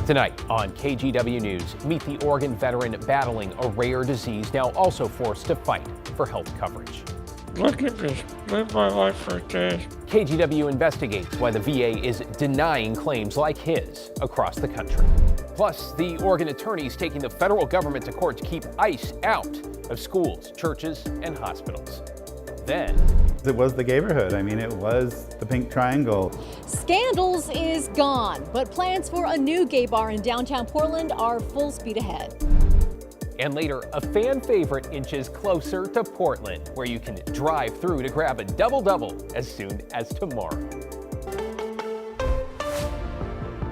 Tonight on KGW News, meet the Oregon veteran battling a rare disease, now also forced to fight for health coverage. Look at me, live my life for a day. KGW investigates why the VA is denying claims like his across the country. Plus, the Oregon attorneys taking the federal government to court to keep ICE out of schools, churches, and hospitals. Then, it was the neighborhood. I mean, it was the Pink Triangle. Scandals is gone, but plans for a new gay bar in downtown Portland are full speed ahead. And later, a fan favorite inches closer to Portland, where you can drive through to grab a double-double as soon as tomorrow.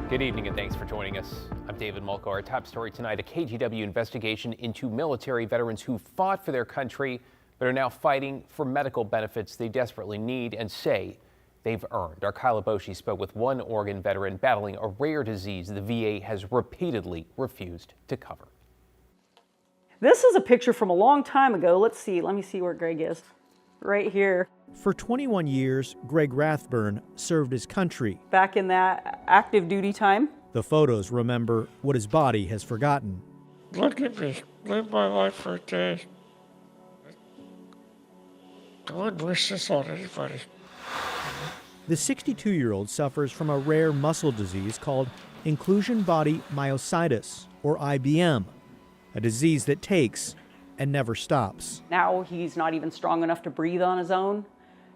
Good evening and thanks for joining us. I'm David Mulco. Our top story tonight, a KGW investigation into military veterans who fought for their country but are now fighting for medical benefits they desperately need and say they've earned. Our Kyla Boshi spoke with one Oregon veteran battling a rare disease the VA has repeatedly refused to cover. This is a picture from a long time ago. Let me see where Greg is. Right here. For 21 years, Greg Rathburn served his country. Back in that active duty time. The photos remember what his body has forgotten. Look at me, live my life for a day. I wouldn't wish this on anybody. The 62-year-old suffers from a rare muscle disease called inclusion body myositis, or IBM, a disease that takes and never stops. Now he's not even strong enough to breathe on his own.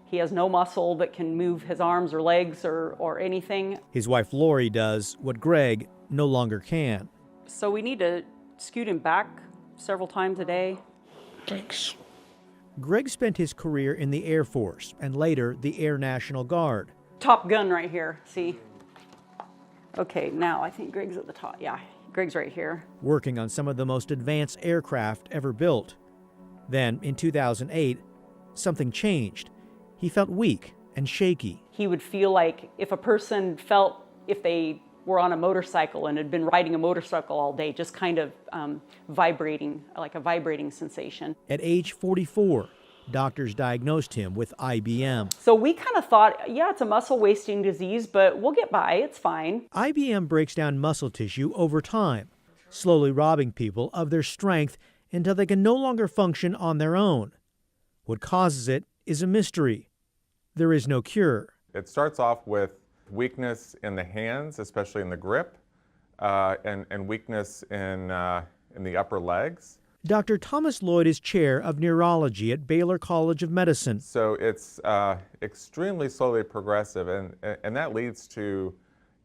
He has no muscle that can move his arms or legs or anything. His wife Lori does what Greg no longer can. So we need to scoot him back several times a day. Thanks. Greg spent his career in the Air Force and later the Air National Guard. Top gun right here, see? Okay, now I think Greg's at the top. Yeah, Greg's right here. Working on some of the most advanced aircraft ever built. Then, in 2008, something changed. He felt weak and shaky. He would feel like if a person felt if they were on a motorcycle and had been riding a motorcycle all day, just kind of vibrating, like a vibrating sensation. At age 44, doctors diagnosed him with IBM. So we kind of thought, yeah, it's a muscle wasting disease, but we'll get by, it's fine. IBM breaks down muscle tissue over time, slowly robbing people of their strength until they can no longer function on their own. What causes it is a mystery. There is no cure. It starts off with weakness in the hands, especially in the grip, and weakness in the upper legs. Dr. Thomas Lloyd is chair of neurology at Baylor College of Medicine. So it's extremely slowly progressive, and that leads to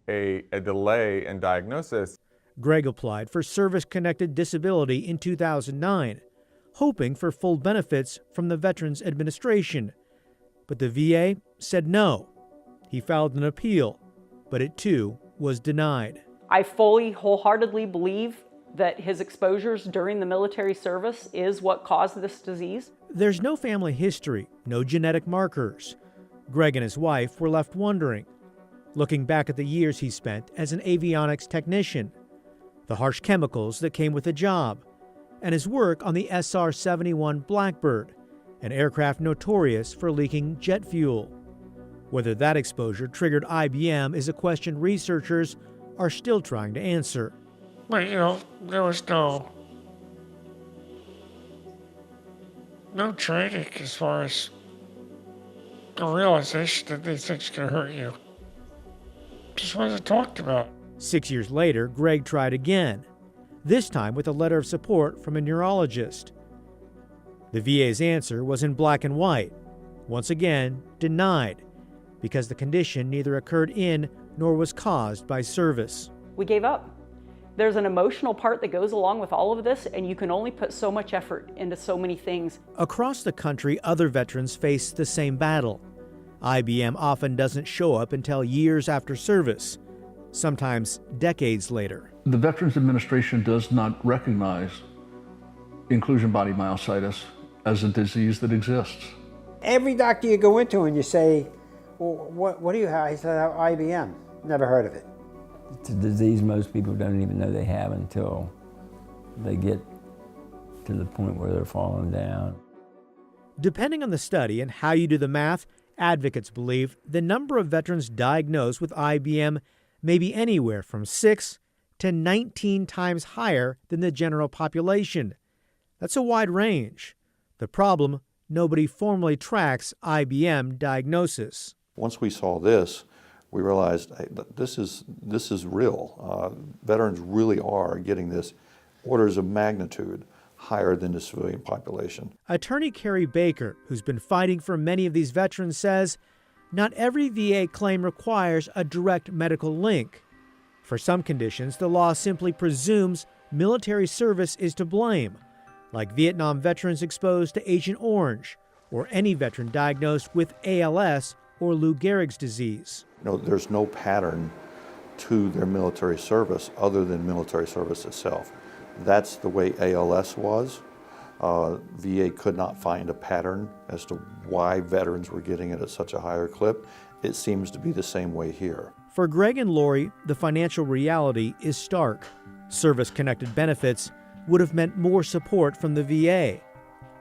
a delay in diagnosis. Greg applied for service-connected disability in 2009, hoping for full benefits from the Veterans Administration. But the VA said no. He filed an appeal, but it too was denied. I fully, wholeheartedly believe that his exposures during the military service is what caused this disease. There's no family history, no genetic markers. Greg and his wife were left wondering, looking back at the years he spent as an avionics technician, the harsh chemicals that came with the job, and his work on the SR-71 Blackbird, an aircraft notorious for leaking jet fuel. Whether that exposure triggered IBM is a question researchers are still trying to answer. But, there was no training as far as the realization that these things can hurt you. Just wasn't talked about. 6 years later, Greg tried again, this time with a letter of support from a neurologist. The VA's answer was in black and white, once again denied, because the condition neither occurred in nor was caused by service. We gave up. There's an emotional part that goes along with all of this, and you can only put so much effort into so many things. Across the country, other veterans face the same battle. IBM often doesn't show up until years after service, sometimes decades later. The Veterans Administration does not recognize inclusion body myositis as a disease that exists. Every doctor you go into and you say, well, what do you have? He said, IBM. Never heard of it. It's a disease most people don't even know they have until they get to the point where they're falling down. Depending on the study and how you do the math, advocates believe the number of veterans diagnosed with IBM may be anywhere from 6 to to 19 times higher than the general population. That's a wide range. The problem, nobody formally tracks IBM diagnosis. Once we saw this, we realized, hey, this is real. Veterans really are getting this orders of magnitude higher than the civilian population. Attorney Carrie Baker, who's been fighting for many of these veterans, says not every VA claim requires a direct medical link. For some conditions, the law simply presumes military service is to blame, like Vietnam veterans exposed to Agent Orange, or any veteran diagnosed with ALS or Lou Gehrig's disease. There's no pattern to their military service other than military service itself. That's the way ALS was. VA could not find a pattern as to why veterans were getting it at such a higher clip. It seems to be the same way here. For Greg and Lori, the financial reality is stark. Service-connected benefits would have meant more support from the VA,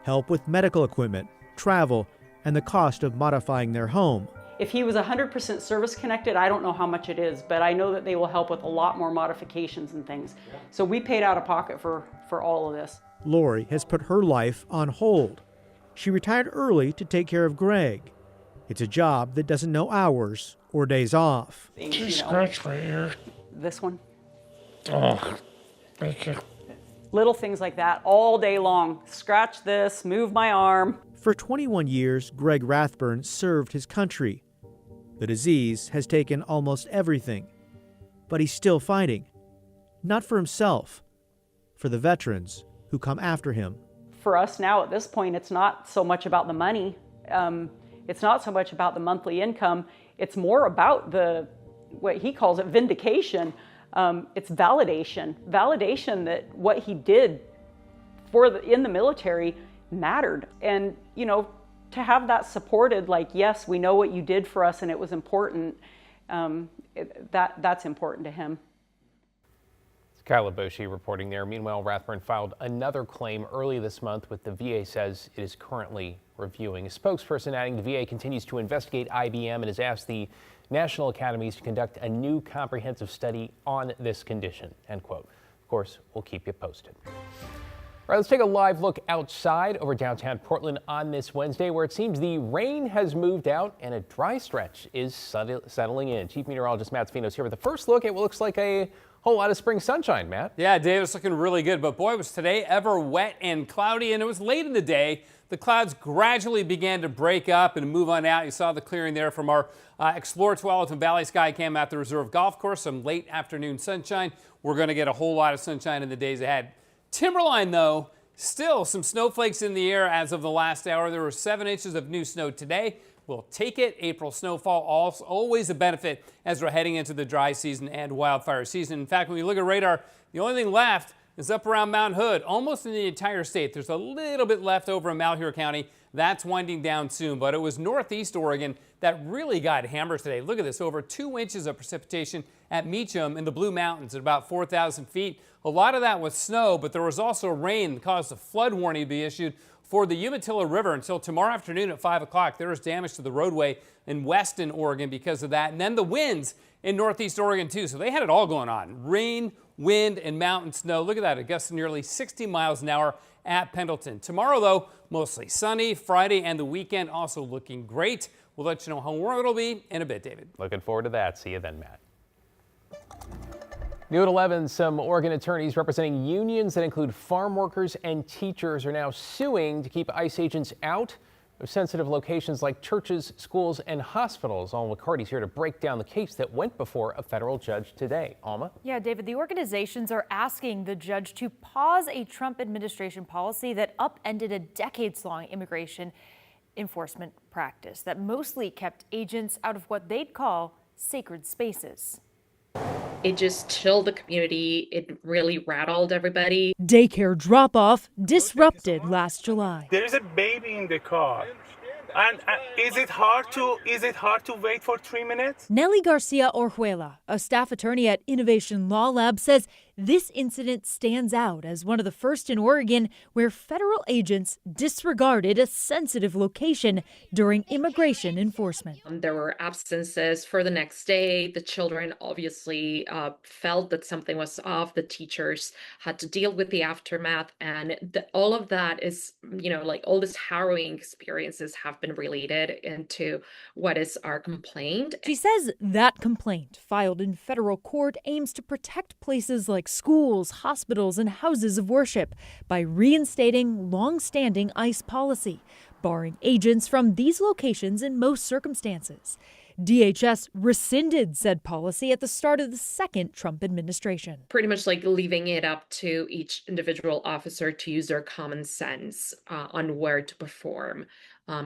help with medical equipment, travel, and the cost of modifying their home. If he was 100% service connected, I don't know how much it is, but I know that they will help with a lot more modifications and things. So we paid out of pocket for all of this. Lori has put her life on hold. She retired early to take care of Greg. It's a job that doesn't know hours or days off. She scratched my ear. This one. Oh, thank you. Little things like that all day long. Scratch this, move my arm. For 21 years, Greg Rathburn served his country. The disease has taken almost everything, but he's still fighting. Not for himself, for the veterans who come after him. For us now at this point, it's not so much about the money. It's not so much about the monthly income. It's more about what he calls it, vindication. It's validation. Validation that what he did in the military mattered. And, to have that supported, like, yes, we know what you did for us and it was important, that's important to him. Kyla Boshi reporting there. Meanwhile, Rathburn filed another claim early this month, which the VA says it is currently reviewing. A spokesperson adding the VA continues to investigate IBM and has asked the National Academies to conduct a new comprehensive study on this condition, end quote. Of course, we'll keep you posted. All right, let's take a live look outside over downtown Portland on this Wednesday, where it seems the rain has moved out and a dry stretch is settling in. Chief Meteorologist Matt Spino is here with the first look at what looks like a whole lot of spring sunshine, Matt. Yeah, Dave, it's looking really good, but boy, was today ever wet and cloudy, and it was late in the day. The clouds gradually began to break up and move on out. You saw the clearing there from our Explore Tualatin Valley Sky Cam at the Reserve Golf Course. Some late afternoon sunshine. We're going to get a whole lot of sunshine in the days ahead. Timberline, though, still some snowflakes in the air as of the last hour. There were 7 inches of new snow today. We'll take it. April snowfall, always a benefit as we're heading into the dry season and wildfire season. In fact, when you look at radar, the only thing left is up around Mount Hood, almost in the entire state. There's a little bit left over in Malheur County. That's winding down soon, but it was northeast Oregon that really got hammered today. Look at this, over 2 inches of precipitation at Meacham in the Blue Mountains at about 4,000 feet. A lot of that was snow, but there was also rain that caused a flood warning to be issued for the Umatilla River until tomorrow afternoon at 5 o'clock. There was damage to the roadway in western Oregon because of that. And then the winds in northeast Oregon too. So they had it all going on. Rain, wind, and mountain snow. Look at that, it gusts nearly 60 miles an hour at Pendleton. Tomorrow, though, mostly sunny. Friday and the weekend also looking great. We'll let you know how warm it'll be in a bit, David. Looking forward to that. See you then, Matt. New at 11, some Oregon attorneys representing unions that include farm workers and teachers are now suing to keep ICE agents out of sensitive locations like churches, schools, and hospitals. Alma McCarty's here to break down the case that went before a federal judge today. Alma? Yeah, David, the organizations are asking the judge to pause a Trump administration policy that upended a decades-long immigration enforcement practice that mostly kept agents out of what they'd call sacred spaces. It just chilled the community. It really rattled everybody. Daycare drop-off disrupted last July. There's a baby in the car. And is it hard to wait for 3 minutes? Nelly Garcia Orjuela, a staff attorney at Innovation Law Lab, says this incident stands out as one of the first in Oregon where federal agents disregarded a sensitive location during immigration enforcement. There were absences for the next day. The children obviously felt that something was off. The teachers had to deal with the aftermath. And all of that is, like all these harrowing experiences have been related into what is our complaint. She says that complaint, filed in federal court, aims to protect places like schools, hospitals, and houses of worship by reinstating long-standing ICE policy, barring agents from these locations in most circumstances. DHS rescinded said policy at the start of the second Trump administration. Pretty much like leaving it up to each individual officer to use their common sense on where to perform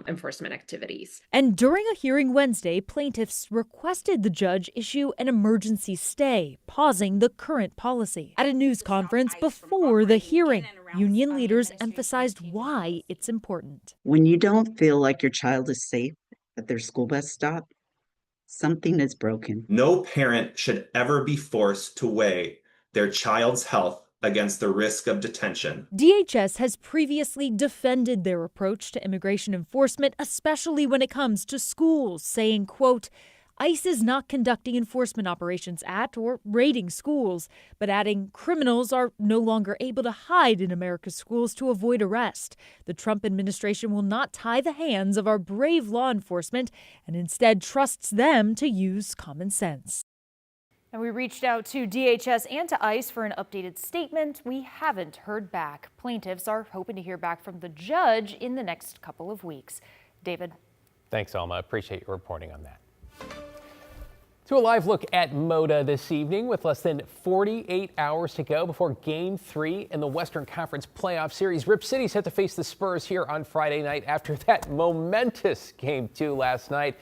enforcement activities. And during a hearing Wednesday, plaintiffs requested the judge issue an emergency stay, pausing the current policy. At a news conference before the hearing, union leaders emphasized why it's important. When you don't feel like your child is safe at their school bus stop, something is broken. No parent should ever be forced to weigh their child's health against the risk of detention. DHS has previously defended their approach to immigration enforcement, especially when it comes to schools, saying, quote, ICE is not conducting enforcement operations at or raiding schools, but adding criminals are no longer able to hide in America's schools to avoid arrest. The Trump administration will not tie the hands of our brave law enforcement and instead trusts them to use common sense. And we reached out to DHS and to ICE for an updated statement. We haven't heard back. Plaintiffs are hoping to hear back from the judge in the next couple of weeks. David. Thanks, Alma. Appreciate your reporting on that. To a live look at Moda this evening with less than 48 hours to go before Game 3 in the Western Conference Playoff Series. Rip City set to face the Spurs here on Friday night after that momentous Game 2 last night.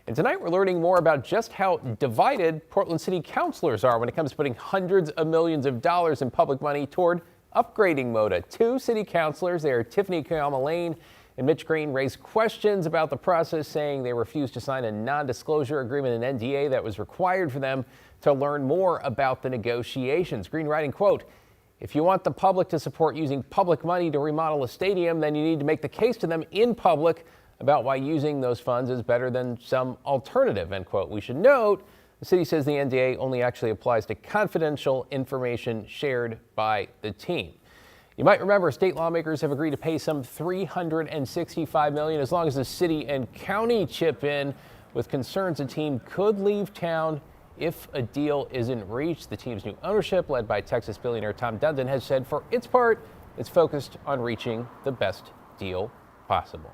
And tonight we're learning more about just how divided Portland City councilors are when it comes to putting hundreds of millions of dollars in public money toward upgrading Moda. Two city councilors, they are Tiffany Kayama-Lane and Mitch Green, raised questions about the process, saying they refused to sign a non-disclosure agreement, an NDA, that was required for them to learn more about the negotiations. Green writing, quote, if you want the public to support using public money to remodel a stadium, then you need to make the case to them in public about why using those funds is better than some alternative, end quote. We should note, the city says the NDA only actually applies to confidential information shared by the team. You might remember state lawmakers have agreed to pay some $365 million as long as the city and county chip in, with concerns the team could leave town if a deal isn't reached. The team's new ownership, led by Texas billionaire Tom Dundon, has said for its part, it's focused on reaching the best deal possible.